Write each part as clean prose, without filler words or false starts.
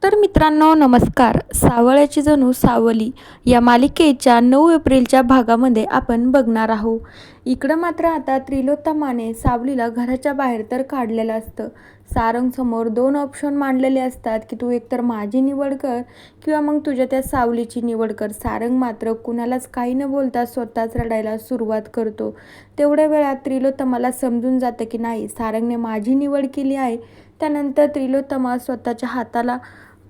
तर मित्रांनो नमस्कार. सावळ्याची जणू सावली या मालिकेच्या 9 एप्रिलच्या भागामध्ये आपण बघणार आहोत. इकडं मात्र आता त्रिलोत्तमाने सावलीला घराच्या बाहेर तर काढलेलं असतं. सारंग समोर 2 ऑप्शन मांडलेले असतात की तू एकतर माझी निवड कर किंवा मग तुझ्या त्या सावलीची निवड कर. सारंग मात्र कुणालाच काही न बोलता स्वतःच रडायला सुरुवात करतो. तेवढ्या वेळात त्रिलोत्तमाला समजून जातं की नाही, सारंगने माझी निवड केली आहे. त्यानंतर त्रिलोत्तमा स्वतःच्या हाताला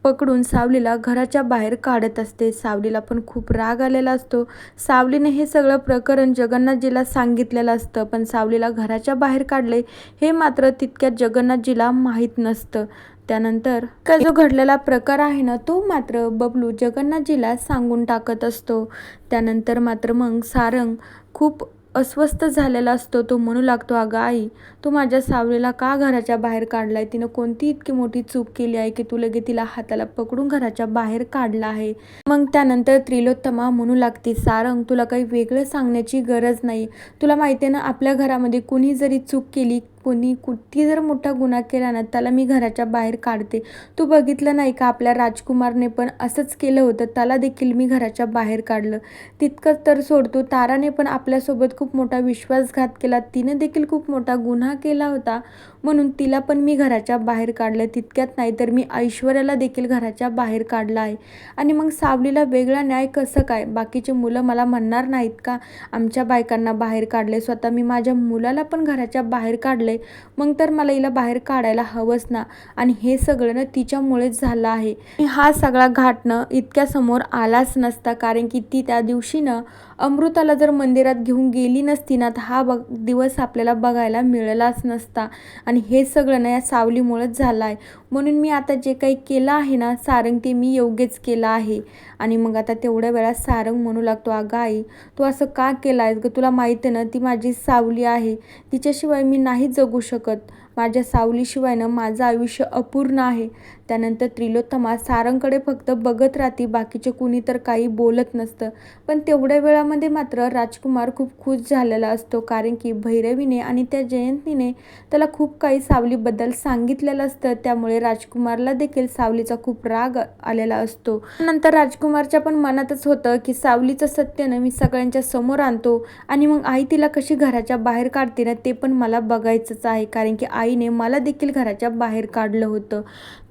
पकडून सावलीला घराच्या बाहेर काढत असते. सावलीला पण खूप राग आलेला असतो. सावलीने हे सगळं प्रकरण जगन्नाथजीला सांगितलेलं असतं, पण सावलीला घराच्या बाहेर काढले हे मात्र तितक्यात जगन्नाथजीला माहीत नसतं. त्यानंतर का जो घडलेला प्रकार आहे ना, तो मात्र बबलू जगन्नाथजीला सांगून टाकत असतो. त्यानंतर मात्र मग सारंग खूप अस्वस्थ झालेला असतो. तो म्हणू लागतो, अगं आई, तू माझ्या सावलीला का घराच्या बाहेर काढलाय? तिनं कोणती इतकी मोठी चूक केली आहे की तू लगे तिला हाताला पकडून घराच्या बाहेर काढला आहे? मग त्यानंतर त्रिलोत्तमा म्हणू लागते, सारंग, तुला काही वेगळं सांगण्याची गरज नाही. तुला माहिती आहे ना, आपल्या घरामध्ये कुणी जरी चूक केली, कोणी कुठे जर मोठा गुन्हा केला ना, त्याला मी घराच्या बाहेर काढते. तू बघितलं नाही का, आपल्या राजकुमारने पण असंच केलं होतं, त्याला देखील मी घराच्या बाहेर काढलं. तितकंच तर सोडतो, ताराने पण आपल्यासोबत खूप मोठा विश्वासघात केला, तिने देखील खूप मोठा गुन्हा केला होता, म्हणून तिला पण मी घराच्या बाहेर काढलं. तितक्यात नाही तर मी ऐश्वर्याला देखील घराच्या बाहेर काढलं आहे. आणि मग सावलीला वेगळा न्याय कसं काय? बाकीचे मुलं मला म्हणणार नाहीत का आमच्या बायकांना बाहेर काढले? स्वतः मी माझ्या मुलाला पण घराच्या बाहेर काढले, मग तर मला हिला बाहेर काढायला हवंच ना. आणि हे सगळं ना तिच्यामुळेच झालं आहे. हा सगळा घाट न इतक्या समोर आलाच नसता, कारण की ती त्या दिवशी ना अमृताला जर मंदिरात घेऊन गेली नसती ना, तर हा दिवस आपल्याला बघायला मिळालाच नसता. आणि हे सगळं ना या सावलीमुळेच झालं आहे. म्हणून मी आता जे काही केलं आहे ना सारंग, ते मी योग्यच केलं आहे. आणि मग आता तेवढ्या वेळात सारंग म्हणू लागतो, अगं आई, तू असं का केलं आहेस गं? तुला माहिती आहे ना, ती माझी सावली आहे, तिच्याशिवाय मी नाही जगू शकत. माझ्या सावलीशिवाय ना माझं आयुष्य अपूर्ण आहे. त्यानंतर त्रिलोत्तमा सारंगकडे फक्त बघत राहते, बाकीचे कुणी तर काही बोलत नसतं. पण तेवढ्या वेळामध्ये मात्र राजकुमार खूप खुश झालेला असतो, कारण की भैरवीने आणि त्या जयंतीने त्याला खूप काही सावलीबद्दल सांगितलेलं असतं. त्यामुळे राजकुमारला देखील सावलीचा खूप राग आलेला असतो. नंतर राजकुमारच्या पण मनातच होतं की सावलीचं सत्य ना मी सगळ्यांच्या समोर आणतो, आणि मग आई तिला कशी घराच्या बाहेर काढते ना, ते पण मला बघायचंच आहे, कारण की आईने मला देखील घराच्या बाहेर काढलं होतं.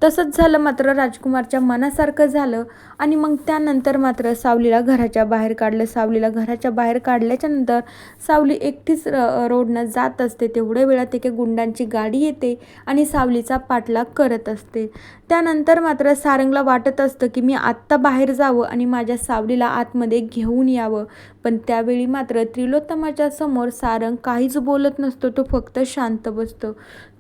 तसंच झालं, मात्र राजकुमारच्या मनासारखं झालं. आणि मग त्यानंतर मात्र सावलीला घराच्या बाहेर काढलं. सावलीला घराच्या बाहेर काढल्याच्या नंतर सावली एकटीच रोडनं जात असते. तेवढ्या वेळात एका गुंडांची गाडी येते आणि सावलीचा पाठलाग करत असते. त्यानंतर मात्र सारंगला वाटत असतं की मी आत्ता बाहेर जावं आणि माझ्या सावलीला आतमध्ये घेऊन यावं. पण त्यावेळी मात्र त्रिलोत्तमाच्या समोर सारंग काहीच बोलत नसतो, तो फक्त शांत बसतो.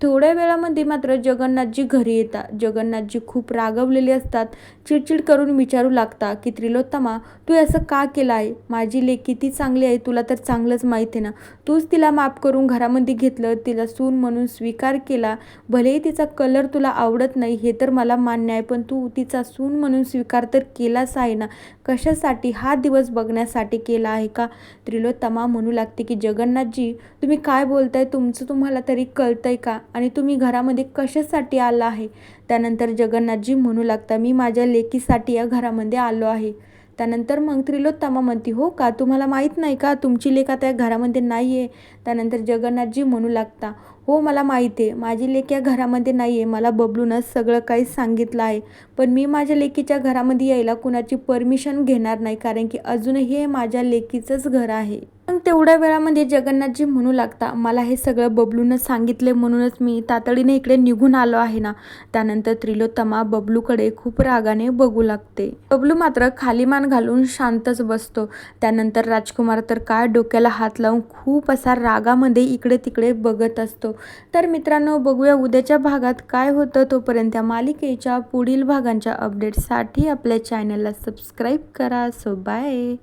थोड्या वेळामध्ये मात्र जगन्नाथजी घरी येतात. जगन्नाथजी खूप रागवलेले असतात. चिडचिड करून विचारू लागता की त्रिलोत्तमा, तू असं का केलं आहे? माझी लेक किती चांगली आहे तुला तर चांगलंच माहीत आहे ना. तूच तिला माफ करून घरामध्ये घेतलं, तिला सून म्हणून स्वीकार केला. भलेही तिचा कलर तुला आवडत नाही हे तर मला मान्य आहे, पण तू तिचा सून म्हणून स्वीकार तर केलाच आहे ना. कशासाठी? हा दिवस बघण्यासाठी केला आहे का? त्रिलोत्तमा म्हणू लागते की जगन्नाथजी, तुम्ही काय बोलताय? तुमचं तुम्हाला तरी कळतंय का? आणि तुम्ही घरामध्ये कशासाठी आला आहे? त्यानंतर जगन्नाथजी म्हणू लागता, मी माझ्या लेकीसाठी या घरामध्ये आलो आहे. त्यानंतर मग त्रिलोत्तमा म्हणते, हो का? तुम्हाला माहीत नाही का तुमची लेक आता या घरामध्ये नाही आहे? त्यानंतर जगन्नाथजी म्हणू लागता, हो मला माहिती आहे, माझी लेक या घरामध्ये नाही आहे. मला बबलूनच सगळं काही सांगितलं आहे. पण मी माझ्या लेकीच्या घरामध्ये यायला कुणाची परमिशन घेणार नाही, कारण की अजूनही हे माझ्या लेकीचंच घर आहे. पण तेवढ्या वेळामध्ये जगन्नाथजी म्हणू लागता, मला हे सगळं बबलूनं सांगितले म्हणूनच मी तातडीने इकडे निघून आलो आहे ना. त्यानंतर त्रिलोत्तमा बबलूकडे खूप रागाने बघू लागते. बबलू मात्र खाली मान घालून शांतच बसतो. त्यानंतर राजकुमार तर काय डोक्याला हात लावून खूप असा रागामध्ये इकडे तिकडे बघत असतो. तर मित्रांनो, बघूया उद्याच्या भागात काय होतं. तोपर्यंत या मालिकेच्या पुढील भागांच्या अपडेट्ससाठी आपल्या चॅनलला सबस्क्राईब करा. So bye.